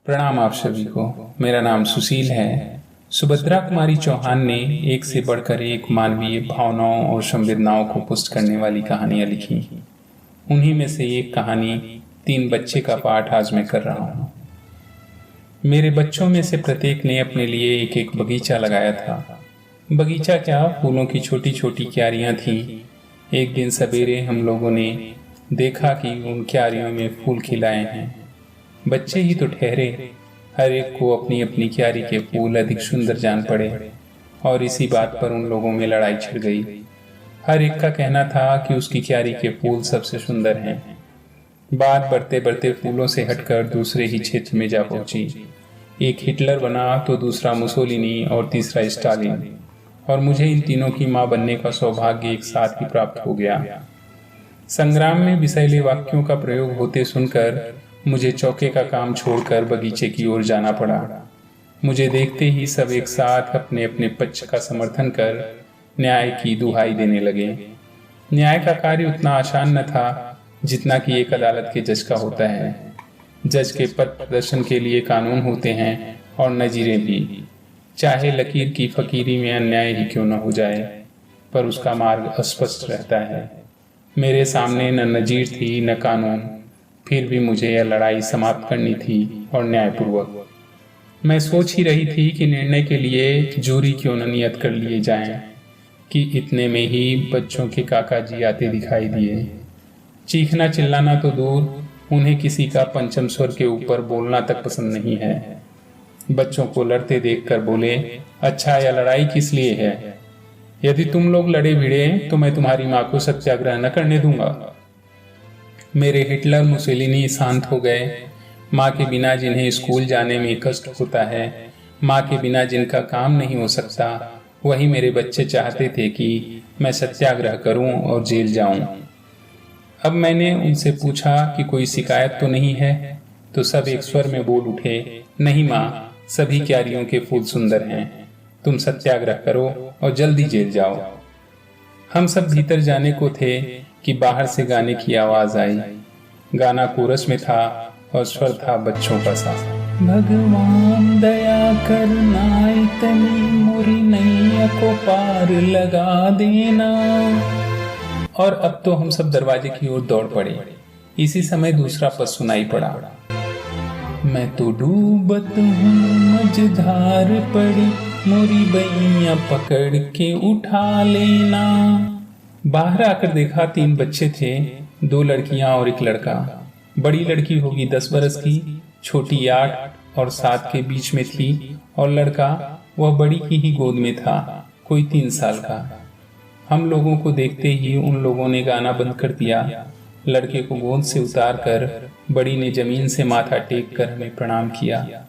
प्रणाम आप सभी को। मेरा नाम सुशील है। सुभद्रा कुमारी चौहान ने एक से बढ़कर एक मानवीय भावनाओं और संवेदनाओं को पुष्ट करने वाली कहानियां लिखी। उन्हीं में से एक कहानी तीन बच्चे का पाठ आज मैं कर रहा हूँ। मेरे बच्चों में से प्रत्येक ने अपने लिए एक एक बगीचा लगाया था। बगीचा क्या, फूलों की छोटी छोटी क्यारियां थीं। एक दिन सवेरे हम लोगों ने देखा कि उन क्यारियों में फूल खिलाए हैं। बच्चे ही तो ठहरे, हर एक को अपनी अपनी क्यारी के फूल अधिक सुंदर जान पड़े और इसी बात पर उन लोगों में लड़ाई छिड़ गई। हर एक का कहना था कि उसकी क्यारी के फूल सबसे सुंदर हैं। बात बढ़ते बढ़ते फूलों से हटकर दूसरे ही क्षेत्र में जा पहुंची। एक हिटलर बना तो दूसरा मुसोलिनी और तीसरा स्टालिन, और मुझे इन तीनों की मां बनने का सौभाग्य एक साथ ही प्राप्त हो गया। संग्राम में विषैले वाक्यों का प्रयोग होते सुनकर मुझे चौके का काम छोड़कर बगीचे की ओर जाना पड़ा। मुझे देखते ही सब एक साथ अपने अपने पक्ष का समर्थन कर न्याय की दुहाई देने लगे। न्याय का कार्य उतना आसान न था जितना कि एक अदालत के जज का होता है। जज के पद प्रदर्शन के लिए कानून होते हैं और नजीरें भी। चाहे लकीर की फकीरी में अन्याय ही क्यों न हो जाए, पर उसका मार्ग अस्पष्ट रहता है। मेरे सामने न नजीर थी न कानून, फिर भी मुझे यह लड़ाई समाप्त करनी थी और न्यायपूर्वक। मैं सोच ही रही थी कि निर्णय के लिए जूरी क्यों न नियत कर लिए जाएं, कि इतने में ही बच्चों के काका जी आते दिखाई दिए। चीखना चिल्लाना तो दूर, उन्हें किसी का पंचम स्वर के ऊपर बोलना तक पसंद नहीं है। बच्चों को लड़ते देखकर बोले, अच्छा यह लड़ाई किस लिए है? यदि तुम लोग लड़े भिड़े तो मैं तुम्हारी माँ को सत्याग्रह न करने दूंगा। मेरे हिटलर मुसोलिनी शांत हो गए। माँ के बिना जिन्हें स्कूल जाने में कष्ट होता है, माँ के बिना जिनका काम नहीं हो सकता, वही मेरे बच्चे चाहते थे कि मैं सत्याग्रह करूं और जेल जाऊं। अब मैंने उनसे पूछा कि कोई शिकायत तो नहीं है, तो सब एक स्वर में बोल उठे, नहीं माँ, सभी क्यारियों के फूल सुंदर हैं, तुम सत्याग्रह करो और जल्दी जेल जाओ। हम सब भीतर जाने को थे कि बाहर से गाने की आवाज आई। गाना कोरस में था और स्वर था बच्चों का सा। भगवान दया करना, इतनी मोरी नैया को पार लगा देना। और अब तो हम सब दरवाजे की ओर दौड़ पड़े। इसी समय दूसरा पद सुनाई पड़ा, मैं तो डूबत हूँ मझधार पड़ी, मोरी बैया पकड़ के उठा लेना। बाहर आकर देखा तीन बच्चे थे, दो लड़कियां और एक लड़का। बड़ी लड़की होगी 10 बरस की, छोटी 8 और 7 के बीच में थी, और लड़का वह बड़ी की ही गोद में था, कोई 3 साल का। हम लोगों को देखते ही उन लोगों ने गाना बंद कर दिया। लड़के को गोद से उतार कर बड़ी ने जमीन से माथा टेक कर हमें प्रणाम किया।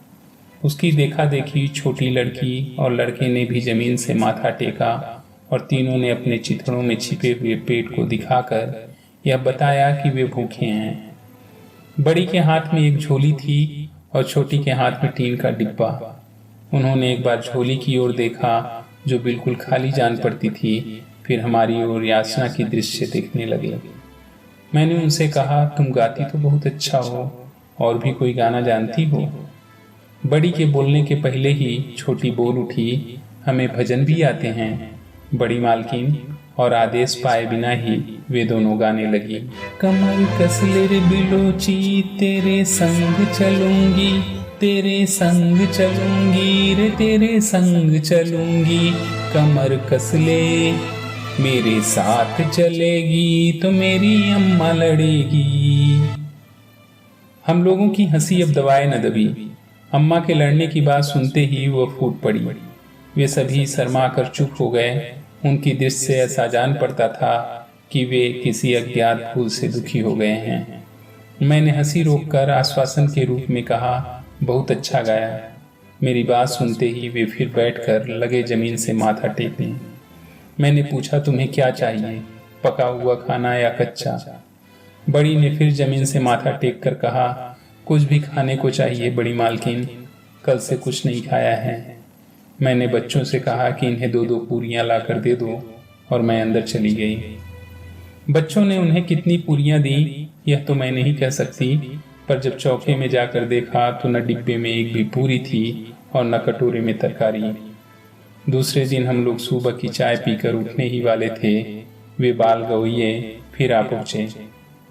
उसकी देखा देखी छोटी लड़की और लड़के ने भी जमीन से माथा टेका और तीनों ने अपने चिथड़ों में छिपे हुए पेट को दिखाकर यह बताया कि वे भूखे हैं। बड़ी के हाथ में एक झोली थी और छोटी के हाथ में टीन का डिब्बा। उन्होंने एक बार झोली की ओर देखा जो बिल्कुल खाली जान पड़ती थी, फिर हमारी ओर याचना की दृश्य देखने लगे। मैंने उनसे कहा, तुम गाती तो बहुत अच्छा हो, और भी कोई गाना जानती हो? बड़ी के बोलने के पहले ही छोटी बोल उठी, हमें भजन भी आते हैं बड़ी मालकिन, और आदेश पाए बिना ही वे दोनों गाने लगी। कमर कसले रे बिलोची, तेरे संग चलूंगी, तेरे संग चलूंगी रे, तेरे संग चलूंगी। कमर कसले मेरे साथ चलेगी तो मेरी अम्मा लड़ेगी। हम लोगों की हंसी अब दबाए न दबी। अम्मा के लड़ने की बात सुनते ही वह फूट पड़ी। वे सभी शर्मा कर चुप हो गए। उनकी दृष्टि से ऐसा जान पड़ता था कि वे किसी अज्ञात भूल से दुखी हो गए हैं। मैंने हंसी रोककर आश्वासन के रूप में कहा, बहुत अच्छा गाया। मेरी बात सुनते ही वे फिर बैठकर लगे जमीन से माथा टेकने। मैंने पूछा, तुम्हें क्या चाहिए, पका हुआ खाना या कच्चा? बड़ी ने फिर जमीन से माथा टेक कर कहा, कुछ भी खाने को चाहिए बड़ी मालकिन, कल से कुछ नहीं खाया है। मैंने बच्चों से कहा कि इन्हें 2-2 पूरियां ला कर दे दो, और मैं अंदर चली गई। बच्चों ने उन्हें कितनी पूरियां दी यह तो मैं नहीं कह सकती, पर जब चौके में जाकर देखा तो न डिब्बे में एक भी पूरी थी और न कटोरे में तरकारी। दूसरे दिन हम लोग सुबह की चाय पीकर उठने ही वाले थे, वे बाल गवैये फिर आ पहुंचे।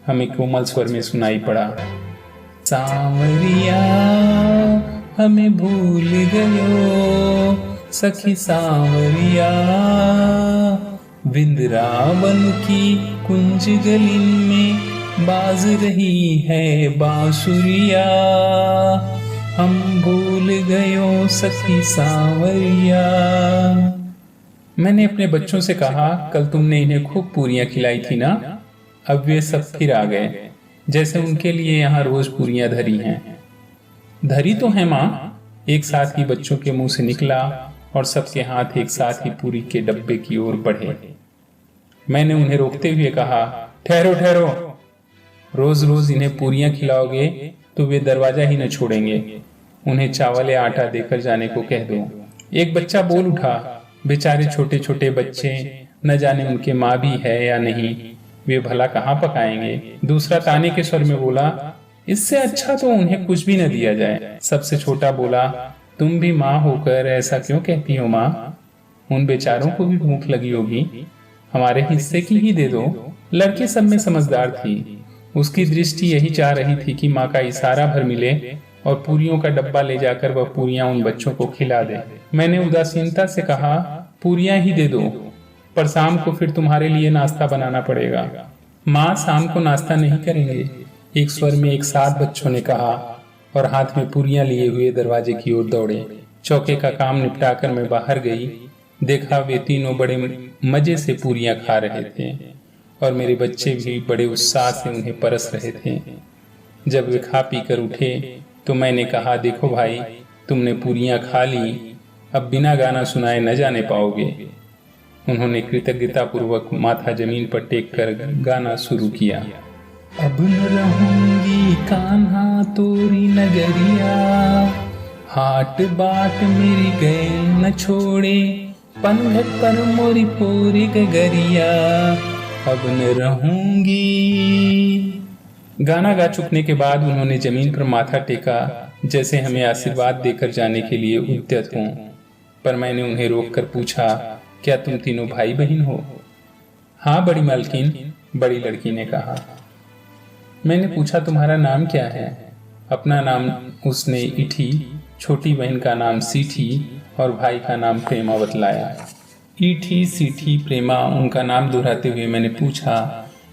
हमें कोमल स्वर में सुनाई पड़ा, सांवरिया हमें भूल गयो सखी सांवरिया, वृंदावन की कुंज गलिन में बाज रही है बांसुरिया, हम भूल गयो सखी सांवरिया। मैंने अपने बच्चों से कहा, कल तुमने इन्हें खूब पूरियां खिलाई थी ना? अब वे सब फिर आ गए, जैसे उनके लिए यहाँ रोज पूरियां धरी हैं। धरी तो है माँ, एक साथ ही बच्चों के मुंह से निकला और सबके हाथ एक साथ ही पूरी के डब्बे की ओर बढ़े। मैंने उन्हें रोकते हुए कहा, ठहरो ठहरो, रोज रोज इन्हें पूरियां खिलाओगे तो वे दरवाजा ही न छोड़ेंगे। उन्हें चावल या आटा देकर जाने को कह दो। एक बच्चा बोल उठा, बेचारे छोटे छोटे बच्चे, न जाने उनके माँ भी है या नहीं, वे भला कहाँ पकाएंगे। दूसरा ताने के स्वर में बोला, इससे अच्छा तो उन्हें कुछ भी न दिया जाए। सबसे छोटा बोला, तुम भी माँ होकर ऐसा क्यों कहती हो माँ? उन बेचारों को भी भूख लगी होगी, हमारे हिस्से की ही दे दो। लड़की सब में समझदार थी, उसकी दृष्टि यही चाह रही थी कि माँ का इशारा भर मिले और पूरियों का डब्बा ले जाकर वह पूरियां उन बच्चों को खिला दे। मैंने उदासीनता से कहा, पूरियां ही दे दो, पर शाम को फिर तुम्हारे लिए नाश्ता बनाना पड़ेगा। माँ शाम को नाश्ता नहीं करेंगे, एक स्वर में एक साथ बच्चों ने कहा और हाथ में पूरियां लिए हुए दरवाजे की ओर दौड़े। चौके का काम निपटाकर मैं बाहर गई, देखा वे तीनों बड़े मजे से पूरियां खा रहे थे और मेरे बच्चे भी बड़े उत्साह से उन्हें परस रहे थे। जब वे खा पी कर उठे तो मैंने कहा, देखो भाई, तुमने पूरियां खा ली, अब बिना गाना सुनाए न जाने पाओगे। उन्होंने कृतज्ञता पूर्वक माथा जमीन पर टेक कर गाना शुरू किया। अब न रहूंगी कान्हा तोरी नगरिया, हाट बाट मेरी गए न छोड़े, पनघट पर मोरी पोरी गगरिया, अब न रहूंगी। गाना गा चुकने के बाद उन्होंने जमीन पर माथा टेका, जैसे हमें आशीर्वाद देकर जाने के लिए उद्यत हों। पर मैंने उन्हें रोककर पूछा, क्या तुम तीनों भाई बहन हो? हाँ बड़ी मालकिन, बड़ी लड़की ने कहा। मैंने पूछा, तुम्हारा नाम क्या है? अपना नाम उसने इठी, छोटी बहन का नाम सीठी और भाई का नाम प्रेमा बतलाया। ईठी, सीठी, प्रेमा, उनका नाम दोहराते हुए मैंने पूछा,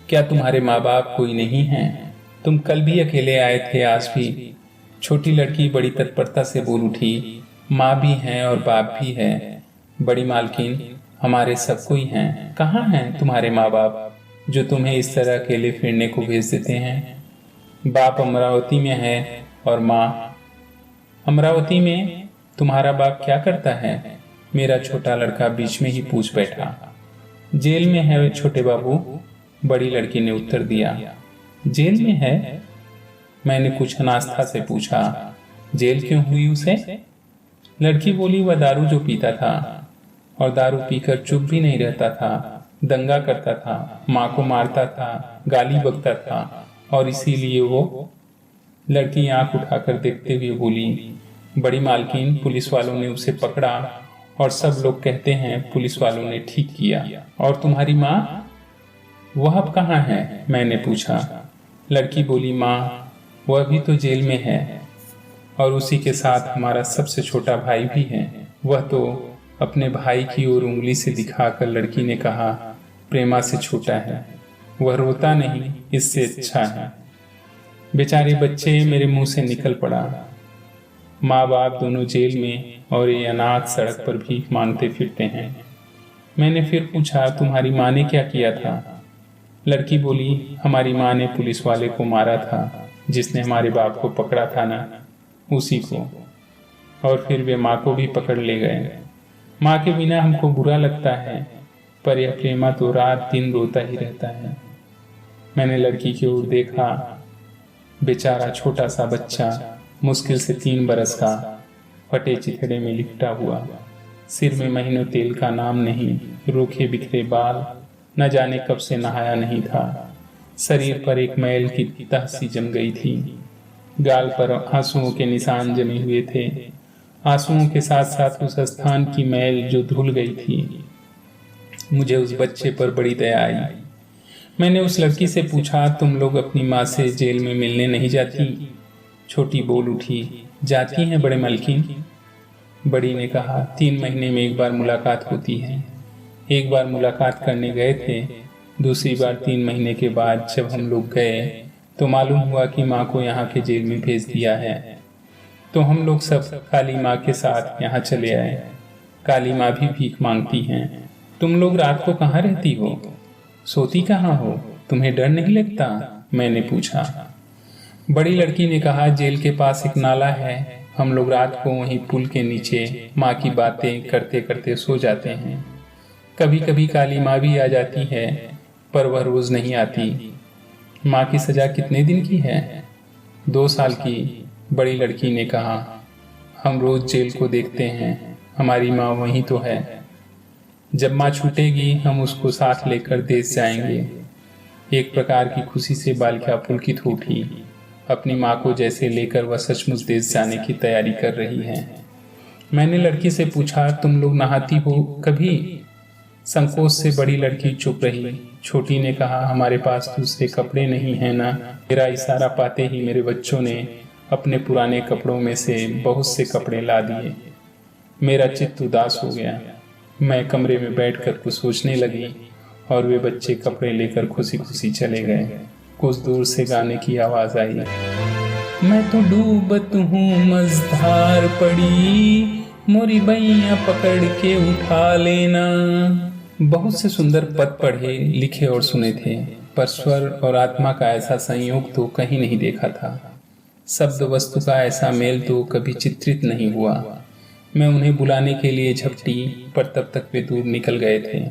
क्या तुम्हारे माँ बाप कोई नहीं हैं? तुम कल भी अकेले आए थे, आज भी? छोटी लड़की बड़ी तत्परता से बोल उठी, माँ भी हैं और बाप भी है बड़ी मालकिन, हमारे सब कोई हैं। कहाँ हैं तुम्हारे माँ बाप जो तुम्हें इस तरह अकेले फिरने को भेज देते हैं? बाप अमरावती में है और माँ। अमरावती में? तुम्हारा बाप क्या करता है? मेरा छोटा लड़का बीच में ही पूछ बैठा। जेल में है छोटे बाबू, बड़ी लड़की ने उत्तर दिया। जेल में है? मैंने कुछ अनास्था से पूछा, जेल क्यों हुई उसे? लड़की बोली, वह दारू जो पीता था और दारू पीकर चुप भी नहीं रहता था, दंगा करता था, माँ को मारता था, गाली बकता था और इसीलिए वो। लड़की आंख उठाकर देखते हुए बोली, बड़ी मालकिन, पुलिस वालों ने उसे पकड़ा और सब लोग कहते हैं पुलिस वालों ने ठीक किया। और तुम्हारी माँ, वह अब कहाँ है? मैंने पूछा। लड़की बोली, माँ वह भी तो जेल में है और उसी के साथ हमारा सबसे छोटा भाई भी है। वह तो अपने भाई की ओर उंगली से दिखाकर लड़की ने कहा, प्रेमा से छोटा है, वह रोता नहीं, इससे अच्छा है। बेचारे बच्चे मेरे मुंह से निकल पड़ा। माँ बाप दोनों जेल में और ये अनाथ सड़क पर भीख मांगते फिरते हैं। मैंने फिर पूछा, तुम्हारी माँ ने क्या किया था? लड़की बोली, हमारी माँ ने पुलिस वाले को मारा था, जिसने हमारे बाप को पकड़ा था ना, उसी को। और फिर वे माँ को भी पकड़ ले गए। माँ के बिना हमको बुरा लगता है, पर यह प्रेमा तो रात दिन रोता ही रहता है। मैंने लड़की की ओर देखा। बेचारा छोटा सा बच्चा, मुश्किल से 3 बरस का, फटे चिथड़े में लिपटा हुआ, सिर में महीनों तेल का नाम नहीं, रूखे बिखरे बाल, न जाने कब से नहाया नहीं था, शरीर पर एक मैल की तह सी जम गई थी। गाल पर आंसुओं के निशान जमे हुए थे। आंसुओं के साथ साथ उस स्थान की मैल जो धुल गई थी। मुझे उस बच्चे पर बड़ी दया आई। मैंने उस लड़की से पूछा, तुम लोग अपनी माँ से जेल में मिलने नहीं जाती? छोटी बोल उठी, जाती हैं बड़े मलकिन। बड़ी ने कहा, 3 महीने में एक बार मुलाकात होती है। एक बार मुलाकात करने गए थे, दूसरी बार 3 महीने के बाद जब हम लोग गए तो मालूम हुआ कि माँ को यहाँ के जेल में भेज दिया है। तो हम लोग सब काली माँ के साथ यहाँ चले आए। काली माँ भी भीख मांगती हैं। तुम लोग रात को कहाँ रहती हो? सोती कहाँ हो? तुम्हें डर नहीं लगता? मैंने पूछा। बड़ी लड़की ने कहा, जेल के पास एक नाला है, हम लोग रात को वहीं पुल के नीचे माँ की बातें करते करते सो जाते हैं। कभी कभी काली माँ भी आ जाती है, पर वह रोज नहीं आती। माँ की सजा कितने दिन की है? 2 साल की, बड़ी लड़की ने कहा। हम रोज जेल को देखते हैं, हमारी माँ वहीं तो है। जब माँ छूटेगी हम उसको साथ लेकर देश जाएंगे। एक प्रकार की खुशी से बालिका पुलकित हो उठी। अपनी माँ को जैसे लेकर वह सचमुच देश जाने की तैयारी कर रही है। मैंने लड़की से पूछा, तुम लोग नहाती हो कभी? संकोच से बड़ी लड़की चुप रही। छोटी ने कहा, हमारे पास दूसरे कपड़े नहीं है ना। मेरा इशारा पाते ही मेरे बच्चों ने अपने पुराने कपड़ों में से बहुत से कपड़े ला दिए। मेरा चित्त उदास हो गया। मैं कमरे में बैठकर कुछ सोचने लगी और वे बच्चे कपड़े लेकर खुशी खुशी चले गए। कुछ दूर से गाने की आवाज आई, मैं तो डूबत हूँ मझधार पड़ी, मोरी बैया पकड़ के उठा लेना। बहुत से सुंदर पद पढ़े, लिखे और सुने थे, पर स्वर और आत्मा का ऐसा संयोग तो कहीं नहीं देखा था। शब्द वस्तु का ऐसा मेल तो कभी चित्रित नहीं हुआ। मैं उन्हें बुलाने के लिए झपटी, पर तब तक वे दूर निकल गए थे।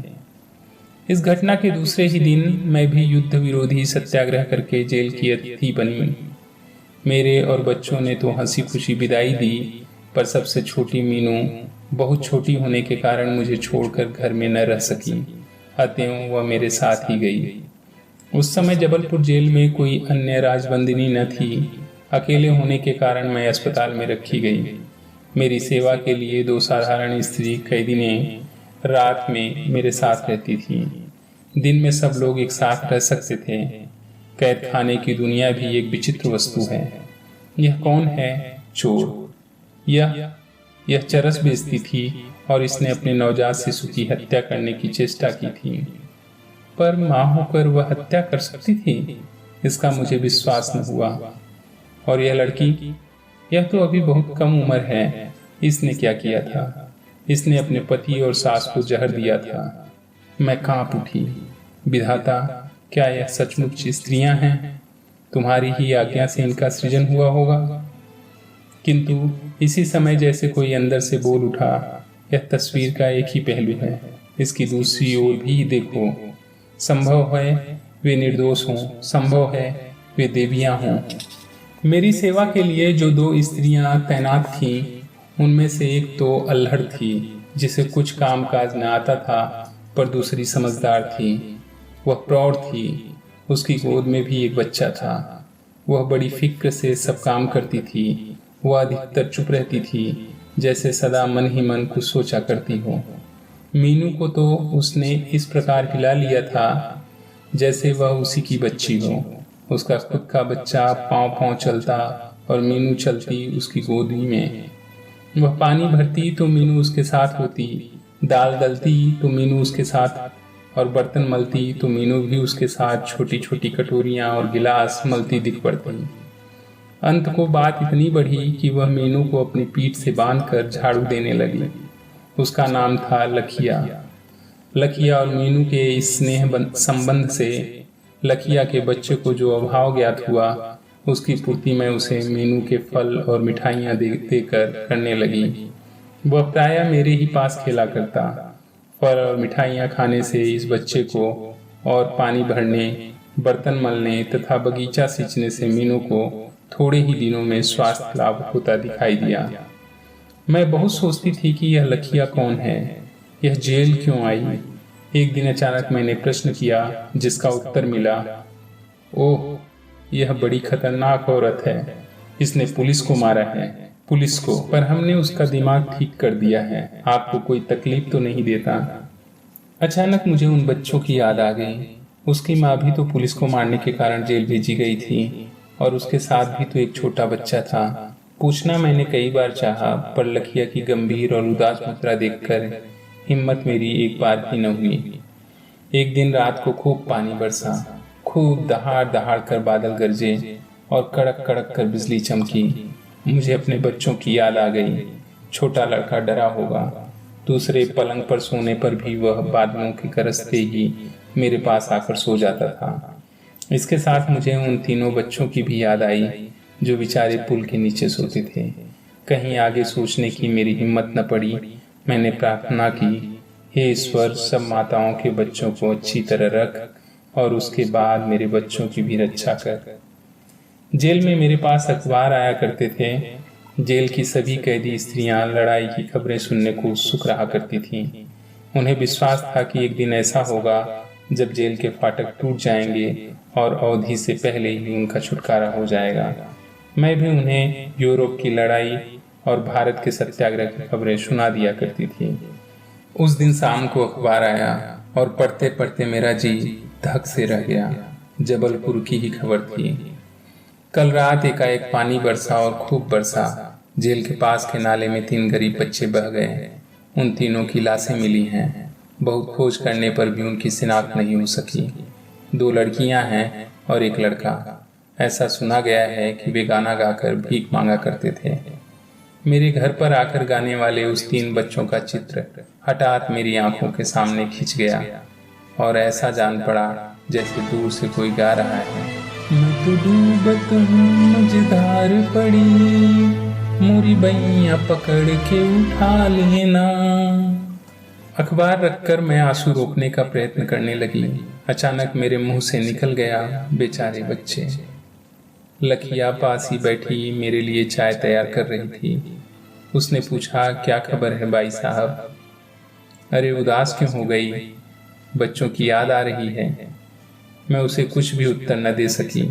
इस घटना के दूसरे ही दिन मैं भी युद्ध विरोधी सत्याग्रह करके जेल की अतिथि बनी। मेरे और बच्चों ने तो हंसी खुशी विदाई दी, पर सबसे छोटी मीनू बहुत छोटी होने के कारण मुझे छोड़कर घर में न रह सकी, अतएव वह मेरे साथ ही गई। उस समय जबलपुर जेल में कोई अन्य राजबंदिनी न थी। अकेले होने के कारण मैं अस्पताल में रखी गई। मेरी सेवा के लिए 2 साधारण स्त्री कैदीने रात में मेरे साथ रहती थी। दिन में सब लोग एक साथ रह सकते थे। कैद खाने की दुनिया भी एक विचित्र वस्तु है। यह कौन है? चोर। यह चरस बेचती थी और इसने अपने नवजात शिशु की हत्या करने की चेष्टा की थी। पर मां होकर वह हत्या कर सकती थी, इसका मुझे विश्वास न हुआ। और यह लड़की, यह तो अभी बहुत कम उम्र है। इसने क्या किया था? इसने अपने पति और सास को जहर दिया था। मैं कांप उठी। विधाता, क्या यह सचमुच स्त्रियां हैं? तुम्हारी ही आज्ञा से इनका सृजन हुआ होगा। किंतु इसी समय जैसे कोई अंदर से बोल उठा, यह तस्वीर का एक ही पहलू है, इसकी दूसरी ओर भी देखो। संभव है वे निर्दोष हों, संभव है वे देवियां हों। मेरी सेवा के लिए जो 2 स्त्रियां तैनात थीं, उनमें से एक तो अल्हड़ थी, जिसे कुछ काम काज न आता था, पर दूसरी समझदार थी। वह प्रौढ़ थी। उसकी गोद में भी एक बच्चा था। वह बड़ी फिक्र से सब काम करती थी। वह अधिकतर चुप रहती थी, जैसे सदा मन ही मन कुछ सोचा करती हो। मीनू को तो उसने इस प्रकार हिला लिया था जैसे वह उसी की बच्ची हो। उसका खुद का बच्चा पांव पांव चलता और मीनू चलती उसकी गोदी में। वह पानी भरती तो मीनू उसके साथ होती, दाल दलती तो मीनू उसके साथ, और बर्तन मलती तो मीनू भी उसके साथ छोटी छोटी कटोरियां और गिलास मलती दिख पड़ती। अंत को बात इतनी बढ़ी कि वह मीनू को अपनी पीठ से बांधकर झाड़ू देने लगी। उसका नाम था लखिया। लखिया और मीनू के इस स्नेह संबंध से लखिया के बच्चे को जो अभाव ज्ञात हुआ, उसकी पूर्ति मैं उसे मीनू के फल और मिठाइयाँ देकर करने लगी। वह प्रायः मेरे ही पास खेला करता। फल और मिठाइयाँ खाने से इस बच्चे को और पानी भरने, बर्तन मलने तथा बगीचा सींचने से मीनू को थोड़े ही दिनों में स्वास्थ्य लाभ होता दिखाई दिया। मैं बहुत सोचती थी कि यह लखिया कौन है, यह जेल क्यों आई। एक दिन अचानक मैंने प्रश्न किया, जिसका उत्तर मिला, ओह, यह बड़ी खतरनाक औरत है। इसने पुलिस को मारा है, पुलिस को, पर हमने उसका दिमाग ठीक कर दिया है, आपको कोई तकलीफ तो नहीं देता। अचानक मुझे उन बच्चों की याद आ गई। उसकी माँ भी तो पुलिस को मारने के कारण जेल भेजी गई थी और उसके साथ भी तो एक छोटा बच्चा था। पूछना मैंने कई बार चाहा, पर लखिया की गंभीर और उदास मुद्रा देखकर हिम्मत मेरी एक बार भी न हुई। एक दिन रात को खूब पानी बरसा, खूब दहाड़ दहाड़ कर बादल गरजे और कड़क कड़क कर बिजली चमकी। मुझे अपने बच्चों की याद आ गई। छोटा लड़का डरा होगा, दूसरे पलंग पर सोने पर भी वह बादलों के गरजते ही मेरे पास आकर सो जाता था। इसके साथ मुझे उन तीनों बच्चों की भी याद आई जो बेचारे पुल के नीचे सोते थे। कहीं आगे सोचने की मेरी हिम्मत न पड़ी। मैंने प्रार्थना की, हे ईश्वर, सब माताओं के बच्चों को अच्छी तरह रख और उसके बाद मेरे बच्चों की भी रक्षा कर। जेल में मेरे पास अखबार आया करते थे। जेल की सभी कैदी स्त्रियां लड़ाई की खबरें सुनने को उत्सुक रहा करती थीं। उन्हें विश्वास था कि एक दिन ऐसा होगा जब जेल के फाटक टूट जाएंगे और अवधि से पहले ही उनका छुटकारा हो जाएगा। मैं भी उन्हें यूरोप की लड़ाई और भारत के सत्याग्रह की खबरें सुना दिया करती थी। उस दिन शाम को अखबार आया और पढ़ते पढ़ते मेरा जी धक से रह गया। जबलपुर की ही खबर थी। कल रात एकाएक पानी बरसा और खूब बरसा। जेल के पास के नाले में 3 गरीब बच्चे बह गए। उन तीनों की लाशें मिली हैं। बहुत खोज करने पर भी उनकी शिनाख्त नहीं हो सकी। 2 लड़कियां हैं और 1 लड़का। ऐसा सुना गया है कि वे गाना गाकर भीख मांगा करते थे। मेरे घर पर आकर गाने वाले उस 3 बच्चों का चित्र हठात मेरी आंखों के सामने खिंच गया और ऐसा जान पड़ा जैसे दूर से कोई गा रहा है, मैं तो डूबत हूँ मझधार पड़ी, मोरी बैया पकड़ के उठा लेना। अखबार रखकर मैं आंसू रोकने का प्रयत्न करने लगी। अचानक मेरे मुंह से निकल गया, बेचारे बच्चे। लखिया पास ही बैठी मेरे लिए चाय तैयार कर रही थी। उसने पूछा, क्या खबर है भाई साहब? अरे उदास क्यों हो गई? बच्चों की याद आ रही है। मैं उसे कुछ भी उत्तर न दे सकी।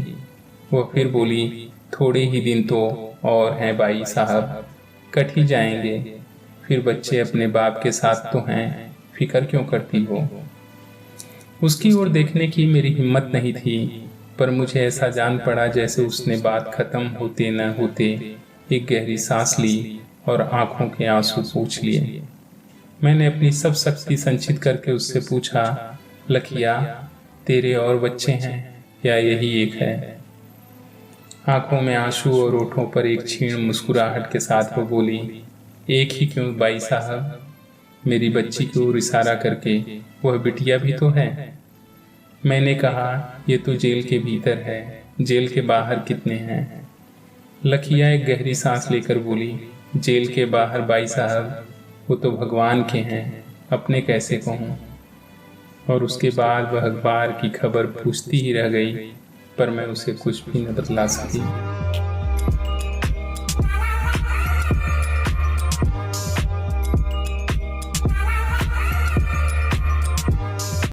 वह फिर बोली, थोड़े ही दिन तो और हैं भाई साहब, कट ही जाएंगे। फिर बच्चे अपने बाप के साथ तो हैं, फिक्र क्यों करती हो? उसकी ओर देखने की मेरी हिम्मत नहीं थी, पर मुझे ऐसा जान पड़ा जैसे उसने बात खत्म होते न होते एक गहरी सांस ली और आंखों के आंसू पोंछ लिए। मैंने अपनी सब शक्ति संचित करके उससे पूछा, लखिया, तेरे और बच्चे हैं या यही एक है? आंखों में आंसू और ओठों पर एक क्षीण मुस्कुराहट के साथ वो बोली, एक ही क्यों भाई साहब? मेरी बच्ची की ओर इशारा करके, वह बिटिया भी तो है। मैंने कहा, ये तो जेल के भीतर है, जेल के बाहर कितने हैं? लखिया एक गहरी सांस लेकर बोली, जेल के बाहर भाई साहब, वो तो भगवान के हैं, अपने कैसे कहूँ? और उसके बाद वह अखबार की खबर पूछती ही रह गई, पर मैं उसे कुछ भी न बतला सकी।